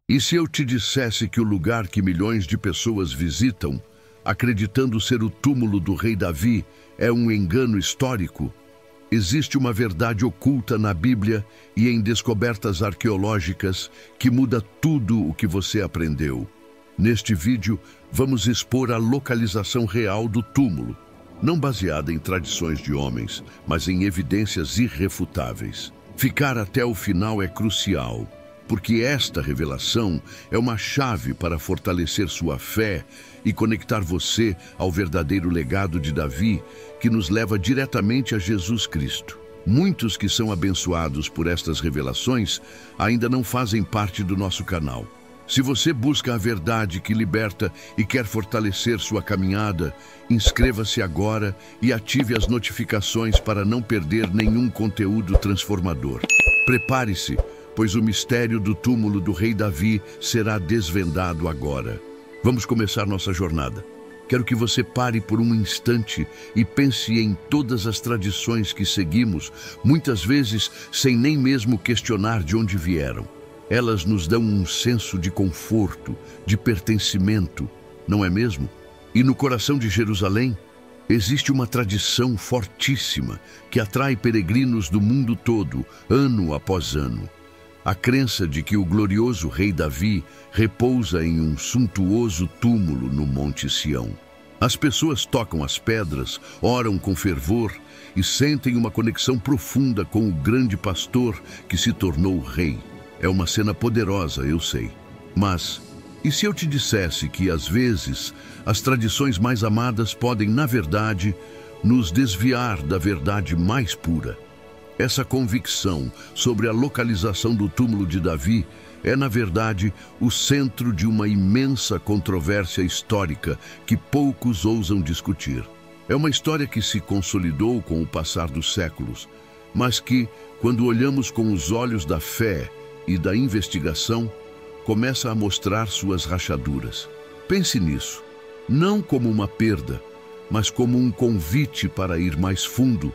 E se eu te dissesse que o lugar que milhões de pessoas visitam, acreditando ser o túmulo do rei Davi, é um engano histórico? Existe uma verdade oculta na Bíblia e em descobertas arqueológicas que muda tudo o que você aprendeu. Neste vídeo, vamos expor a localização real do túmulo, não baseada em tradições de homens, mas em evidências irrefutáveis. Ficar até o final é crucial, porque esta revelação é uma chave para fortalecer sua fé e conectar você ao verdadeiro legado de Davi, que nos leva diretamente a Jesus Cristo. Muitos que são abençoados por estas revelações ainda não fazem parte do nosso canal. Se você busca a verdade que liberta e quer fortalecer sua caminhada, inscreva-se agora e ative as notificações para não perder nenhum conteúdo transformador. Prepare-se, pois o mistério do túmulo do rei Davi será desvendado agora. Vamos começar nossa jornada. Quero que você pare por um instante e pense em todas as tradições que seguimos, muitas vezes sem nem mesmo questionar de onde vieram. Elas nos dão um senso de conforto, de pertencimento, não é mesmo? E no coração de Jerusalém, existe uma tradição fortíssima que atrai peregrinos do mundo todo, ano após ano. A crença de que o glorioso rei Davi repousa em um suntuoso túmulo no Monte Sião. As pessoas tocam as pedras, oram com fervor e sentem uma conexão profunda com o grande pastor que se tornou rei. É uma cena poderosa, eu sei. Mas, e se eu te dissesse que, às vezes, as tradições mais amadas podem, na verdade, nos desviar da verdade mais pura? Essa convicção sobre a localização do túmulo de Davi é, na verdade, o centro de uma imensa controvérsia histórica que poucos ousam discutir. É uma história que se consolidou com o passar dos séculos, mas que, quando olhamos com os olhos da fé e da investigação, começa a mostrar suas rachaduras. Pense nisso, não como uma perda, mas como um convite para ir mais fundo,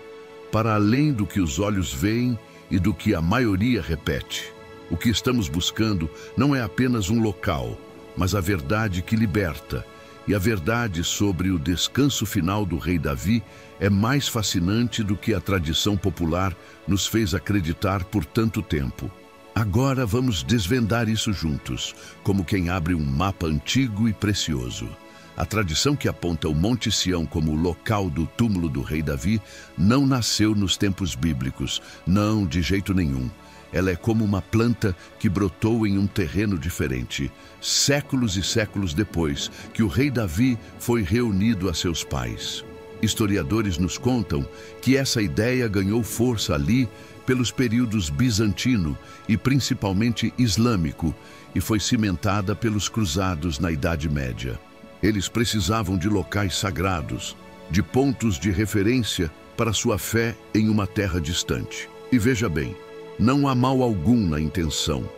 para além do que os olhos veem e do que a maioria repete. O que estamos buscando não é apenas um local, mas a verdade que liberta. E a verdade sobre o descanso final do rei Davi é mais fascinante do que a tradição popular nos fez acreditar por tanto tempo. Agora vamos desvendar isso juntos, como quem abre um mapa antigo e precioso. A tradição que aponta o Monte Sião como o local do túmulo do rei Davi não nasceu nos tempos bíblicos, não, de jeito nenhum. Ela é como uma planta que brotou em um terreno diferente, séculos e séculos depois que o rei Davi foi reunido a seus pais. Historiadores nos contam que essa ideia ganhou força ali pelos períodos bizantino e principalmente islâmico e foi cimentada pelos cruzados na Idade Média. Eles precisavam de locais sagrados, de pontos de referência para sua fé em uma terra distante. E veja bem, não há mal algum na intenção,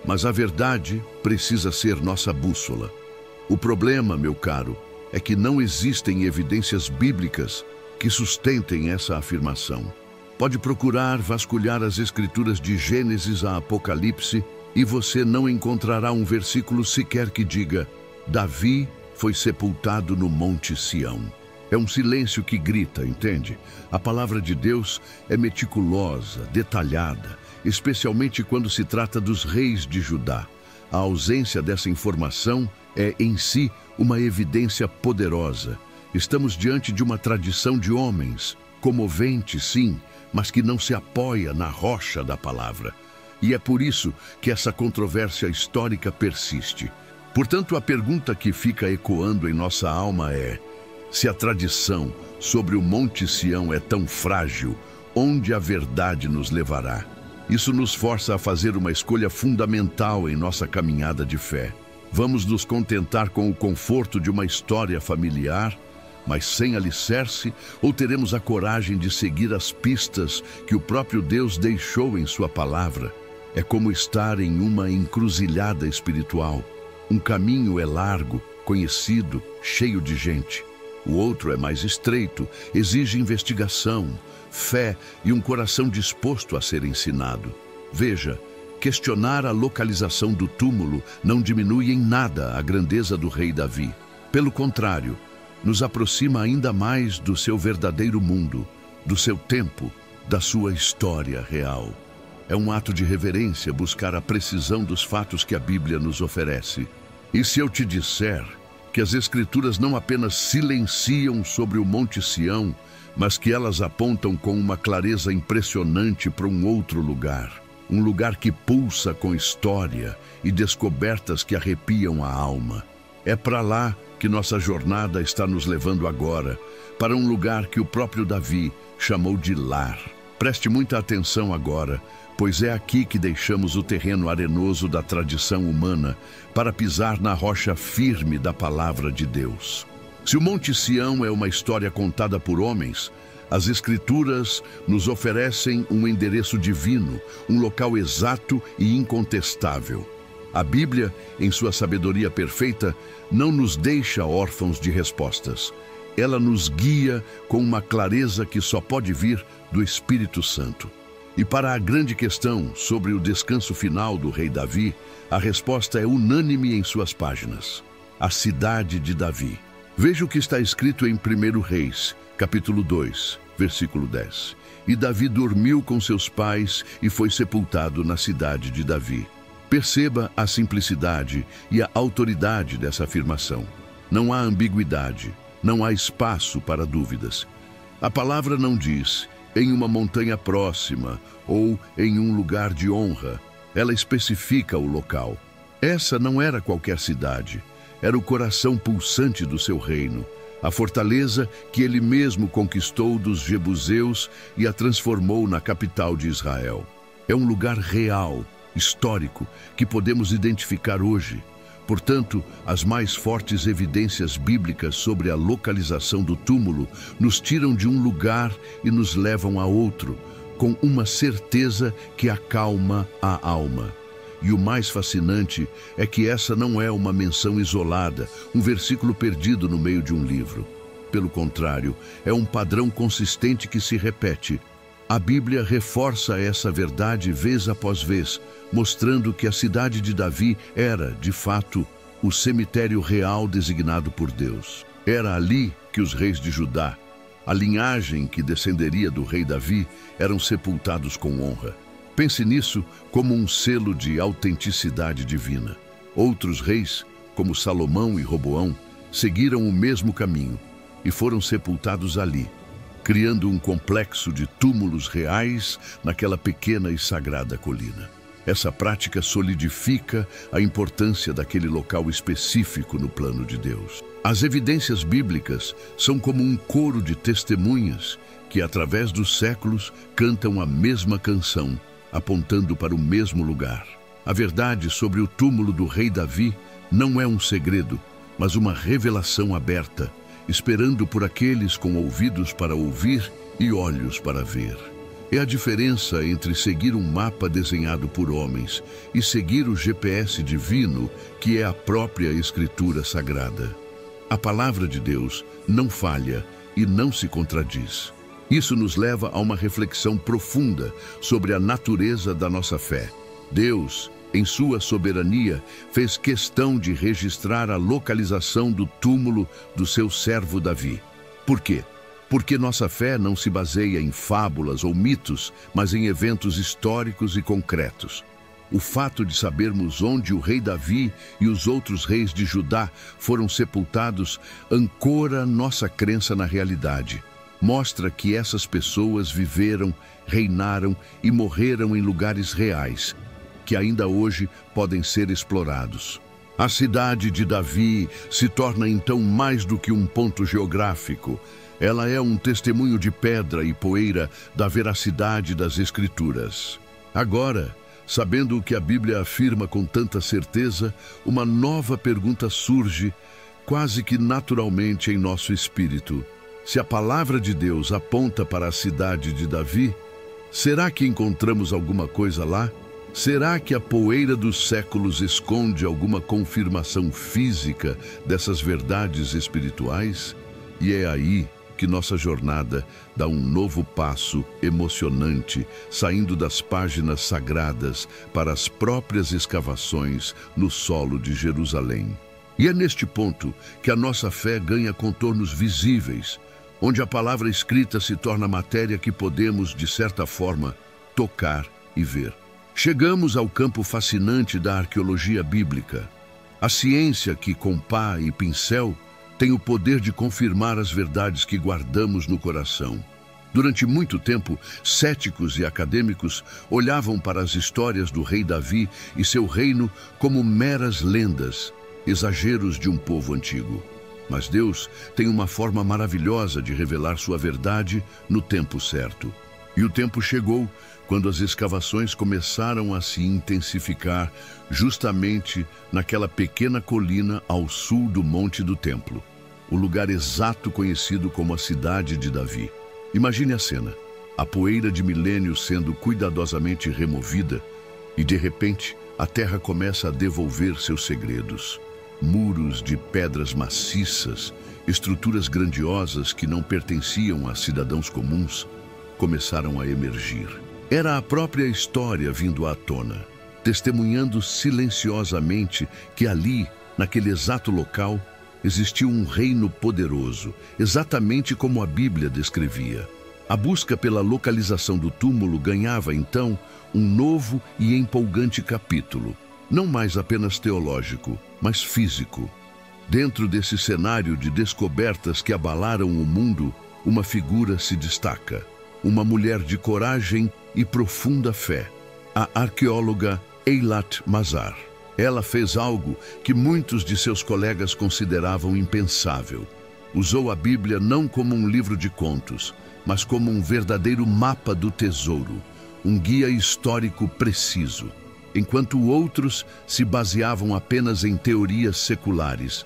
mas a verdade precisa ser nossa bússola. O problema, meu caro, é que não existem evidências bíblicas que sustentem essa afirmação. Pode procurar vasculhar as escrituras de Gênesis a Apocalipse e você não encontrará um versículo sequer que diga: Davi foi sepultado no Monte Sião. É um silêncio que grita, entende? A palavra de Deus é meticulosa, detalhada, especialmente quando se trata dos reis de Judá. A ausência dessa informação é, em si, uma evidência poderosa. Estamos diante de uma tradição de homens, comovente, sim, mas que não se apoia na rocha da palavra. E é por isso que essa controvérsia histórica persiste. Portanto, a pergunta que fica ecoando em nossa alma é: se a tradição sobre o Monte Sião é tão frágil, onde a verdade nos levará? Isso nos força a fazer uma escolha fundamental em nossa caminhada de fé. Vamos nos contentar com o conforto de uma história familiar, mas sem alicerce, ou teremos a coragem de seguir as pistas que o próprio Deus deixou em sua palavra? É como estar em uma encruzilhada espiritual. Um caminho é largo, conhecido, cheio de gente. O outro é mais estreito, exige investigação, fé e um coração disposto a ser ensinado. Veja, Questionar a localização do túmulo não diminui em nada a grandeza do rei Davi. Pelo contrário, nos aproxima ainda mais do seu verdadeiro mundo, do seu tempo, da sua história real. É um ato de reverência buscar a precisão dos fatos que a Bíblia nos oferece. E se eu te disser que as Escrituras não apenas silenciam sobre o Monte Sião, mas que elas apontam com uma clareza impressionante para um outro lugar. Um lugar que pulsa com história e descobertas que arrepiam a alma. É para lá que nossa jornada está nos levando agora, para um lugar que o próprio Davi chamou de lar. Preste muita atenção agora, pois é aqui que deixamos o terreno arenoso da tradição humana para pisar na rocha firme da palavra de Deus. Se o Monte Sião é uma história contada por homens, as Escrituras nos oferecem um endereço divino, um local exato e incontestável. A Bíblia, em sua sabedoria perfeita, não nos deixa órfãos de respostas. Ela nos guia com uma clareza que só pode vir do Espírito Santo. E para a grande questão sobre o descanso final do rei Davi, a resposta é unânime em suas páginas. A cidade de Davi. Veja o que está escrito em 1 Reis, capítulo 2, versículo 10. E Davi dormiu com seus pais e foi sepultado na cidade de Davi. Perceba a simplicidade e a autoridade dessa afirmação. Não há ambiguidade, não há espaço para dúvidas. A palavra não diz em uma montanha próxima ou em um lugar de honra. Ela especifica o local. Essa não era qualquer cidade. Era o coração pulsante do seu reino, a fortaleza que ele mesmo conquistou dos jebuseus e a transformou na capital de Israel. É um lugar real, histórico, que podemos identificar hoje. Portanto, as mais fortes evidências bíblicas sobre a localização do túmulo nos tiram de um lugar e nos levam a outro, com uma certeza que acalma a alma. E o mais fascinante é que essa não é uma menção isolada, um versículo perdido no meio de um livro. Pelo contrário, é um padrão consistente que se repete. A Bíblia reforça essa verdade vez após vez, mostrando que a cidade de Davi era, de fato, o cemitério real designado por Deus. Era ali que os reis de Judá, a linhagem que descenderia do rei Davi, eram sepultados com honra. Pense nisso como um selo de autenticidade divina. Outros reis, como Salomão e Roboão, seguiram o mesmo caminho e foram sepultados ali, criando um complexo de túmulos reais naquela pequena e sagrada colina. Essa prática solidifica a importância daquele local específico no plano de Deus. As evidências bíblicas são como um coro de testemunhas que, através dos séculos, cantam a mesma canção, apontando para o mesmo lugar. A verdade sobre o túmulo do rei Davi não é um segredo, mas uma revelação aberta, esperando por aqueles com ouvidos para ouvir e olhos para ver. É a diferença entre seguir um mapa desenhado por homens e seguir o GPS divino, que é a própria Escritura Sagrada. A palavra de Deus não falha e não se contradiz. Isso nos leva a uma reflexão profunda sobre a natureza da nossa fé. Deus, em sua soberania, fez questão de registrar a localização do túmulo do seu servo Davi. Por quê? Porque nossa fé não se baseia em fábulas ou mitos, mas em eventos históricos e concretos. O fato de sabermos onde o rei Davi e os outros reis de Judá foram sepultados ancora nossa crença na realidade. Mostra que essas pessoas viveram, reinaram e morreram em lugares reais, que ainda hoje podem ser explorados. A cidade de Davi se torna então mais do que um ponto geográfico. Ela é um testemunho de pedra e poeira da veracidade das Escrituras. Agora, sabendo o que a Bíblia afirma com tanta certeza, uma nova pergunta surge, quase que naturalmente em nosso espírito. Se a palavra de Deus aponta para a cidade de Davi, será que encontramos alguma coisa lá? Será que a poeira dos séculos esconde alguma confirmação física dessas verdades espirituais? E é aí que nossa jornada dá um novo passo emocionante, saindo das páginas sagradas para as próprias escavações no solo de Jerusalém. E é neste ponto que a nossa fé ganha contornos visíveis, onde a palavra escrita se torna matéria que podemos, de certa forma, tocar e ver. Chegamos ao campo fascinante da arqueologia bíblica. A ciência que, com pá e pincel, tem o poder de confirmar as verdades que guardamos no coração. Durante muito tempo, céticos e acadêmicos olhavam para as histórias do rei Davi e seu reino como meras lendas, exageros de um povo antigo. Mas Deus tem uma forma maravilhosa de revelar sua verdade no tempo certo. E o tempo chegou quando as escavações começaram a se intensificar justamente naquela pequena colina ao sul do Monte do Templo, o lugar exato conhecido como a Cidade de Davi. Imagine a cena, a poeira de milênios sendo cuidadosamente removida e, de repente, a terra começa a devolver seus segredos. Muros de pedras maciças, estruturas grandiosas que não pertenciam a cidadãos comuns, começaram a emergir. Era a própria história vindo à tona, testemunhando silenciosamente que ali, naquele exato local, existia um reino poderoso, exatamente como a Bíblia descrevia. A busca pela localização do túmulo ganhava, então, um novo e empolgante capítulo, não mais apenas teológico, mas físico. Dentro desse cenário de descobertas que abalaram o mundo, uma figura se destaca. Uma mulher de coragem e profunda fé, a arqueóloga Eilat Mazar. Ela fez algo que muitos de seus colegas consideravam impensável. Usou a Bíblia não como um livro de contos, mas como um verdadeiro mapa do tesouro, um guia histórico preciso. Enquanto outros se baseavam apenas em teorias seculares,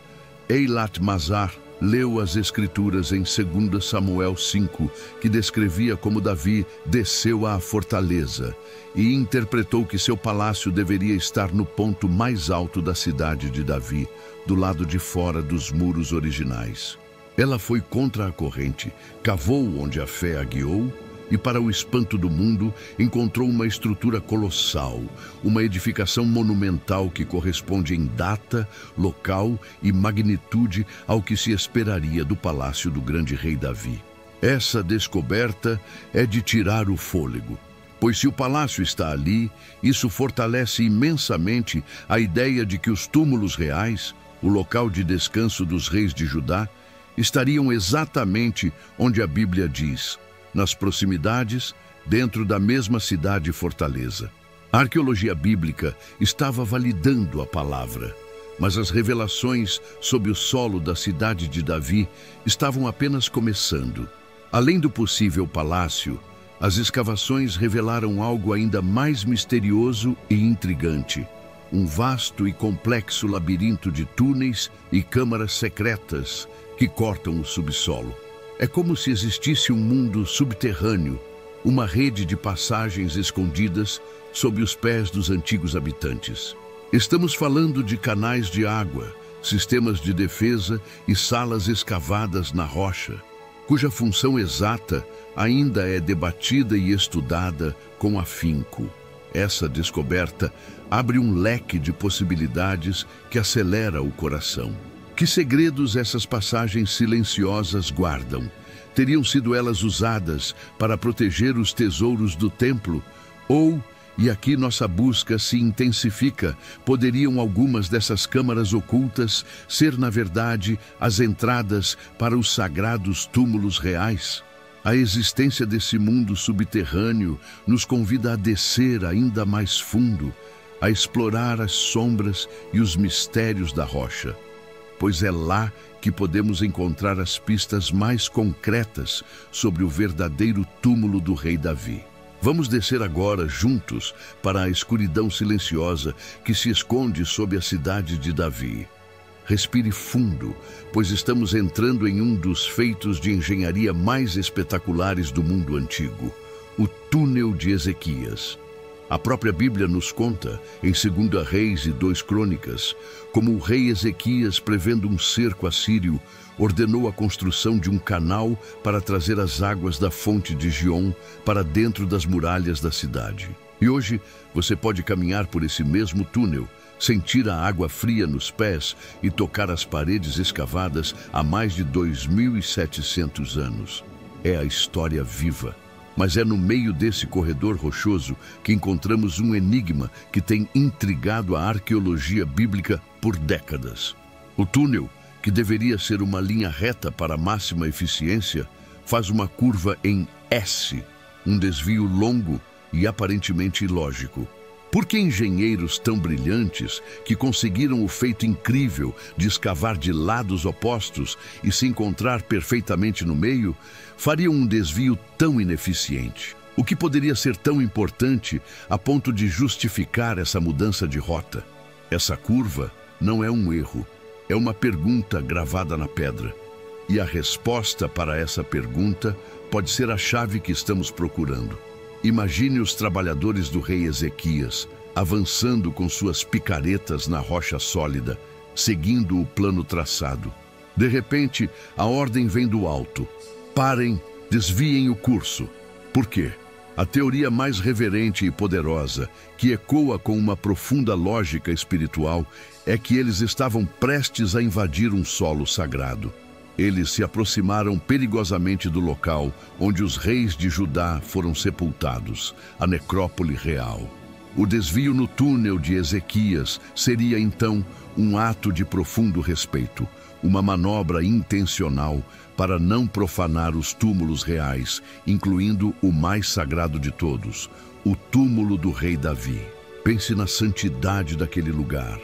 Eilat Mazar leu as Escrituras em 2 Samuel 5, que descrevia como Davi desceu à fortaleza e interpretou que seu palácio deveria estar no ponto mais alto da cidade de Davi, do lado de fora dos muros originais. Ela foi contra a corrente, cavou onde a fé a guiou e, para o espanto do mundo, encontrou uma estrutura colossal, uma edificação monumental que corresponde em data, local e magnitude ao que se esperaria do palácio do grande rei Davi. Essa descoberta é de tirar o fôlego, pois se o palácio está ali, isso fortalece imensamente a ideia de que os túmulos reais, o local de descanso dos reis de Judá, estariam exatamente onde a Bíblia diz, nas proximidades, dentro da mesma cidade fortaleza. A arqueologia bíblica estava validando a palavra, mas as revelações sob o solo da cidade de Davi estavam apenas começando. Além do possível palácio, as escavações revelaram algo ainda mais misterioso e intrigante. Um vasto e complexo labirinto de túneis e câmaras secretas que cortam o subsolo. É como se existisse um mundo subterrâneo, uma rede de passagens escondidas sob os pés dos antigos habitantes. Estamos falando de canais de água, sistemas de defesa e salas escavadas na rocha, cuja função exata ainda é debatida e estudada com afinco. Essa descoberta abre um leque de possibilidades que acelera o coração. Que segredos essas passagens silenciosas guardam? Teriam sido elas usadas para proteger os tesouros do templo? Ou, e aqui nossa busca se intensifica, poderiam algumas dessas câmaras ocultas ser, na verdade, as entradas para os sagrados túmulos reais? A existência desse mundo subterrâneo nos convida a descer ainda mais fundo, a explorar as sombras e os mistérios da rocha, pois é lá que podemos encontrar as pistas mais concretas sobre o verdadeiro túmulo do rei Davi. Vamos descer agora juntos para a escuridão silenciosa que se esconde sob a cidade de Davi. Respire fundo, pois estamos entrando em um dos feitos de engenharia mais espetaculares do mundo antigo, o túnel de Ezequias. A própria Bíblia nos conta, em 2 Reis e 2 Crônicas, como o rei Ezequias, prevendo um cerco assírio, ordenou a construção de um canal para trazer as águas da fonte de Giom para dentro das muralhas da cidade. E hoje você pode caminhar por esse mesmo túnel, sentir a água fria nos pés e tocar as paredes escavadas há mais de 2.700 anos. É a história viva. Mas é no meio desse corredor rochoso que encontramos um enigma que tem intrigado a arqueologia bíblica por décadas. O túnel, que deveria ser uma linha reta para máxima eficiência, faz uma curva em S, um desvio longo e aparentemente ilógico. Por que engenheiros tão brilhantes, que conseguiram o feito incrível de escavar de lados opostos e se encontrar perfeitamente no meio, fariam um desvio tão ineficiente? O que poderia ser tão importante a ponto de justificar essa mudança de rota? Essa curva não é um erro, é uma pergunta gravada na pedra. E a resposta para essa pergunta pode ser a chave que estamos procurando. Imagine os trabalhadores do rei Ezequias avançando com suas picaretas na rocha sólida, seguindo o plano traçado. De repente, a ordem vem do alto. Parem, desviem o curso. Por quê? A teoria mais reverente e poderosa, que ecoa com uma profunda lógica espiritual, é que eles estavam prestes a invadir um solo sagrado. Eles se aproximaram perigosamente do local onde os reis de Judá foram sepultados, a necrópole real. O desvio no túnel de Ezequias seria, então, um ato de profundo respeito, uma manobra intencional para não profanar os túmulos reais, incluindo o mais sagrado de todos, o túmulo do rei Davi. Pense na santidade daquele lugar.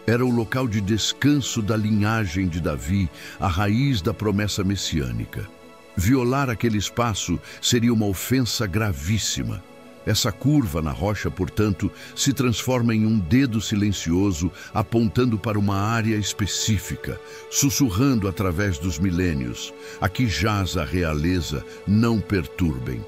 Era o local de descanso da linhagem de Davi, a raiz da promessa messiânica. Violar aquele espaço seria uma ofensa gravíssima. Essa curva na rocha, portanto, se transforma em um dedo silencioso apontando para uma área específica, sussurrando através dos milênios: aqui jaz a realeza, não perturbem.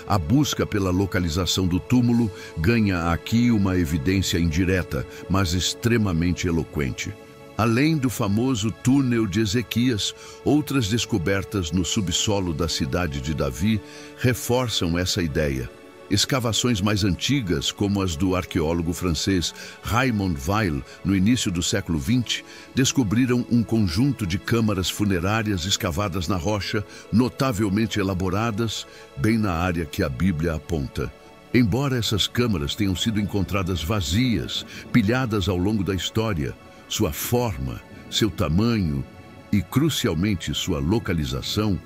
A busca pela localização do túmulo ganha aqui uma evidência indireta, mas extremamente eloquente. Além do famoso túnel de Ezequias, outras descobertas no subsolo da cidade de Davi reforçam essa ideia. Escavações mais antigas, como as do arqueólogo francês Raymond Weil, no início do século XX, descobriram um conjunto de câmaras funerárias escavadas na rocha, notavelmente elaboradas, bem na área que a Bíblia aponta. Embora essas câmaras tenham sido encontradas vazias, pilhadas ao longo da história, sua forma, seu tamanho e, crucialmente, sua localização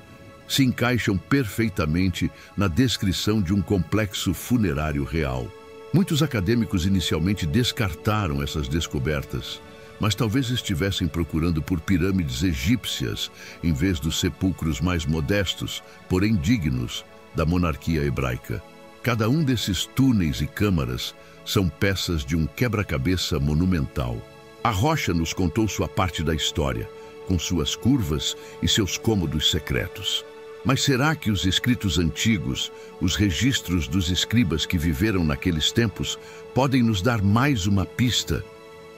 se encaixam perfeitamente na descrição de um complexo funerário real. Muitos acadêmicos inicialmente descartaram essas descobertas, mas talvez estivessem procurando por pirâmides egípcias em vez dos sepulcros mais modestos, porém dignos, da monarquia hebraica. Cada um desses túneis e câmaras são peças de um quebra-cabeça monumental. A rocha nos contou sua parte da história, com suas curvas e seus cômodos secretos. Mas será que os escritos antigos, os registros dos escribas que viveram naqueles tempos, podem nos dar mais uma pista,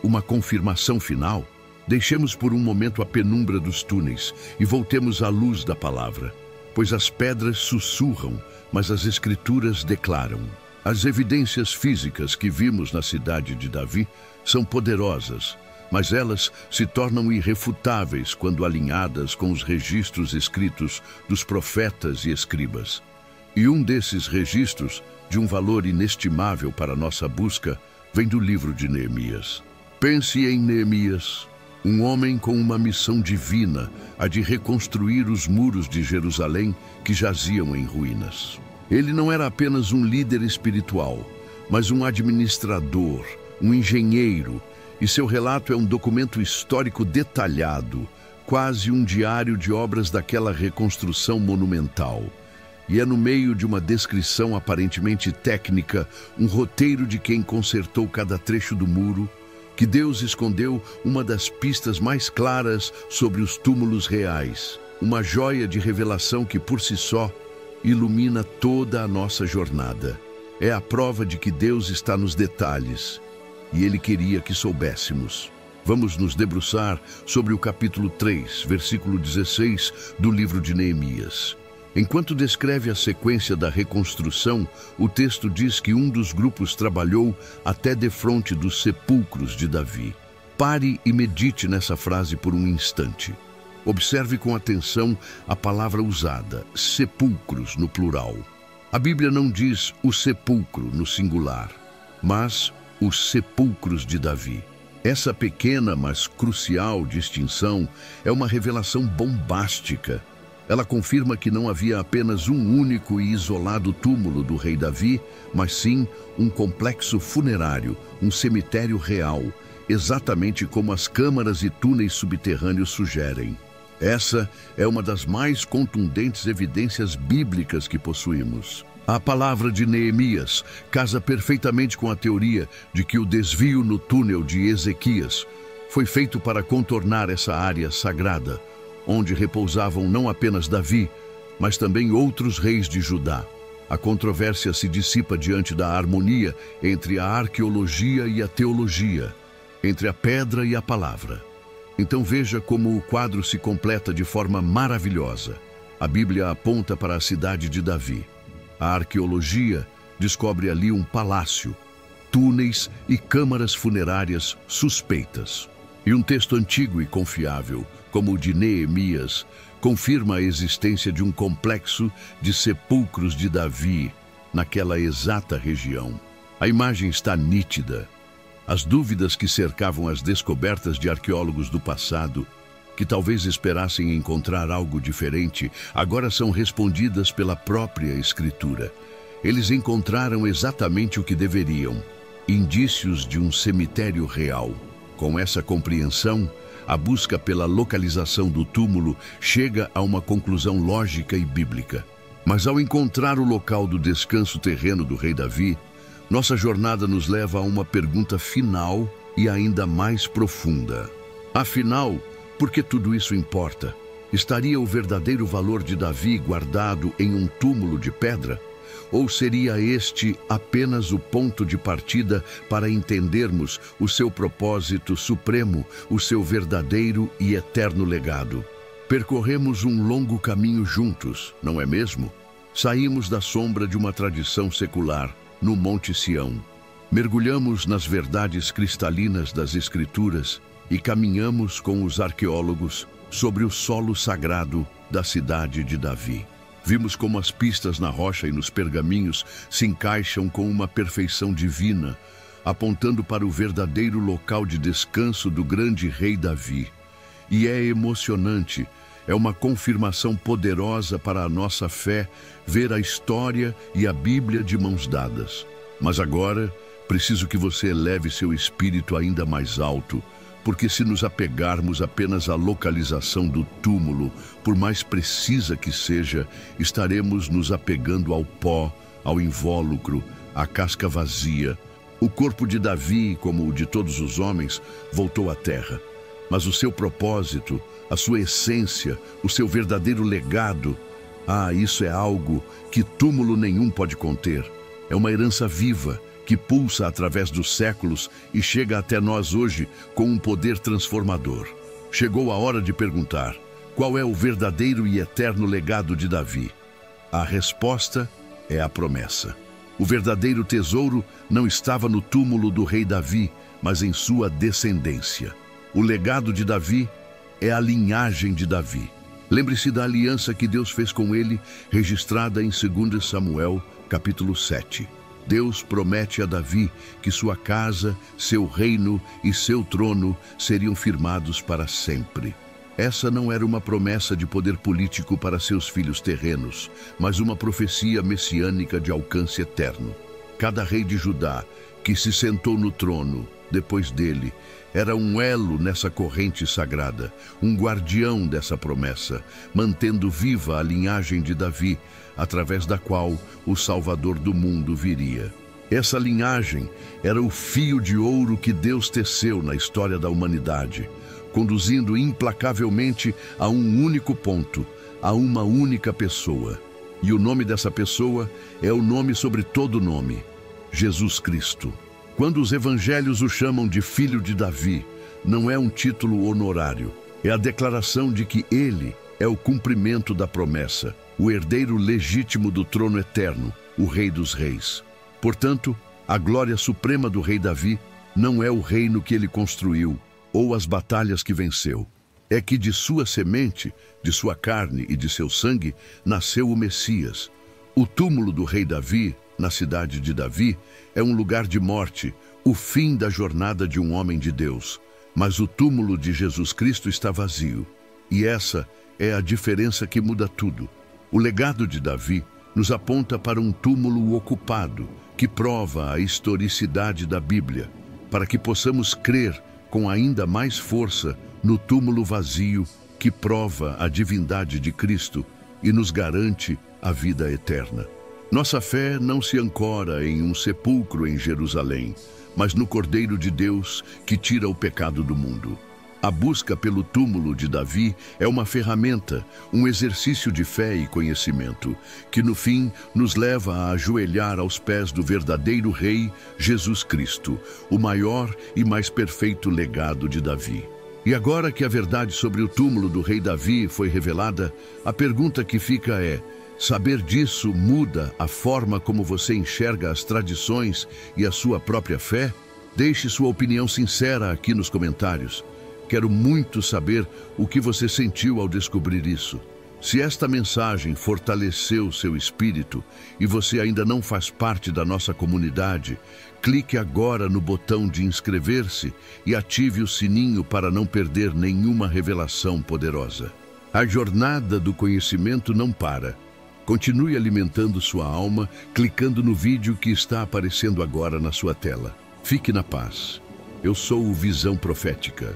uma confirmação final? Deixemos por um momento a penumbra dos túneis e voltemos à luz da palavra, pois as pedras sussurram, mas as escrituras declaram. As evidências físicas que vimos na cidade de Davi são poderosas, mas elas se tornam irrefutáveis quando alinhadas com os registros escritos dos profetas e escribas. E um desses registros, de um valor inestimável para nossa busca, vem do livro de Neemias. Pense em Neemias, um homem com uma missão divina, a de reconstruir os muros de Jerusalém que jaziam em ruínas. Ele não era apenas um líder espiritual, mas um administrador, um engenheiro, e seu relato é um documento histórico detalhado, quase um diário de obras daquela reconstrução monumental. E é no meio de uma descrição aparentemente técnica, um roteiro de quem consertou cada trecho do muro, que Deus escondeu uma das pistas mais claras sobre os túmulos reais, uma joia de revelação que, por si só, ilumina toda a nossa jornada. É a prova de que Deus está nos detalhes e Ele queria que soubéssemos. Vamos nos debruçar sobre o capítulo 3, versículo 16 do livro de Neemias. Enquanto descreve a sequência da reconstrução, o texto diz que um dos grupos trabalhou até defronte dos sepulcros de Davi. Pare e medite nessa frase por um instante. Observe com atenção a palavra usada, sepulcros no plural. A Bíblia não diz o sepulcro no singular, mas os sepulcros de Davi. Essa pequena, mas crucial distinção é uma revelação bombástica. Ela confirma que não havia apenas um único e isolado túmulo do rei Davi, mas sim um complexo funerário, um cemitério real, exatamente como as câmaras e túneis subterrâneos sugerem. Essa é uma das mais contundentes evidências bíblicas que possuímos. A palavra de Neemias casa perfeitamente com a teoria de que o desvio no túnel de Ezequias foi feito para contornar essa área sagrada, onde repousavam não apenas Davi, mas também outros reis de Judá. A controvérsia se dissipa diante da harmonia entre a arqueologia e a teologia, entre a pedra e a palavra. Então veja como o quadro se completa de forma maravilhosa. A Bíblia aponta para a cidade de Davi. A arqueologia descobre ali um palácio, túneis e câmaras funerárias suspeitas. E um texto antigo e confiável, como o de Neemias, confirma a existência de um complexo de sepulcros de Davi naquela exata região. A imagem está nítida. As dúvidas que cercavam as descobertas de arqueólogos do passado, que talvez esperassem encontrar algo diferente, agora são respondidas pela própria Escritura. Eles encontraram exatamente o que deveriam: indícios de um cemitério real. Com essa compreensão, a busca pela localização do túmulo chega a uma conclusão lógica e bíblica. Mas ao encontrar o local do descanso terreno do rei Davi, nossa jornada nos leva a uma pergunta final e ainda mais profunda. Afinal, por que tudo isso importa? Estaria o verdadeiro valor de Davi guardado em um túmulo de pedra? Ou seria este apenas o ponto de partida para entendermos o seu propósito supremo, o seu verdadeiro e eterno legado? Percorremos um longo caminho juntos, não é mesmo? Saímos da sombra de uma tradição secular, no Monte Sião. Mergulhamos nas verdades cristalinas das Escrituras e caminhamos com os arqueólogos sobre o solo sagrado da cidade de Davi. Vimos como as pistas na rocha e nos pergaminhos se encaixam com uma perfeição divina, apontando para o verdadeiro local de descanso do grande rei Davi. E é emocionante, é uma confirmação poderosa para a nossa fé ver a história e a Bíblia de mãos dadas. Mas agora, preciso que você eleve seu espírito ainda mais alto, porque se nos apegarmos apenas à localização do túmulo, por mais precisa que seja, estaremos nos apegando ao pó, ao invólucro, à casca vazia. O corpo de Davi, como o de todos os homens, voltou à terra. Mas o seu propósito, a sua essência, o seu verdadeiro legado, isso é algo que túmulo nenhum pode conter. É uma herança viva, que pulsa através dos séculos e chega até nós hoje com um poder transformador. Chegou a hora de perguntar: qual é o verdadeiro e eterno legado de Davi? A resposta é a promessa. O verdadeiro tesouro não estava no túmulo do rei Davi, mas em sua descendência. O legado de Davi é a linhagem de Davi. Lembre-se da aliança que Deus fez com ele, registrada em 2 Samuel, capítulo 7. Deus promete a Davi que sua casa, seu reino e seu trono seriam firmados para sempre. Essa não era uma promessa de poder político para seus filhos terrenos, mas uma profecia messiânica de alcance eterno. Cada rei de Judá que se sentou no trono, depois dele, era um elo nessa corrente sagrada, um guardião dessa promessa, mantendo viva a linhagem de Davi, através da qual o Salvador do mundo viria. Essa linhagem era o fio de ouro que Deus teceu na história da humanidade, conduzindo implacavelmente a um único ponto, a uma única pessoa. E o nome dessa pessoa é o nome sobre todo nome, Jesus Cristo. Quando os evangelhos o chamam de Filho de Davi, não é um título honorário, é a declaração de que ele é o cumprimento da promessa, o herdeiro legítimo do trono eterno, o Rei dos Reis. Portanto, a glória suprema do rei Davi não é o reino que ele construiu ou as batalhas que venceu. É que de sua semente, de sua carne e de seu sangue, nasceu o Messias. O túmulo do rei Davi, na cidade de Davi, é um lugar de morte, o fim da jornada de um homem de Deus. Mas o túmulo de Jesus Cristo está vazio. E essa é a diferença que muda tudo. O legado de Davi nos aponta para um túmulo ocupado, que prova a historicidade da Bíblia, para que possamos crer com ainda mais força no túmulo vazio que prova a divindade de Cristo e nos garante a vida eterna. Nossa fé não se ancora em um sepulcro em Jerusalém, mas no Cordeiro de Deus que tira o pecado do mundo. A busca pelo túmulo de Davi é uma ferramenta, um exercício de fé e conhecimento, que no fim nos leva a ajoelhar aos pés do verdadeiro Rei, Jesus Cristo, o maior e mais perfeito legado de Davi. E agora que a verdade sobre o túmulo do rei Davi foi revelada, a pergunta que fica é: saber disso muda a forma como você enxerga as tradições e a sua própria fé? Deixe sua opinião sincera aqui nos comentários. Quero muito saber o que você sentiu ao descobrir isso. Se esta mensagem fortaleceu seu espírito e você ainda não faz parte da nossa comunidade, clique agora no botão de inscrever-se e ative o sininho para não perder nenhuma revelação poderosa. A jornada do conhecimento não para. Continue alimentando sua alma clicando no vídeo que está aparecendo agora na sua tela. Fique na paz. Eu sou o Visão Profética.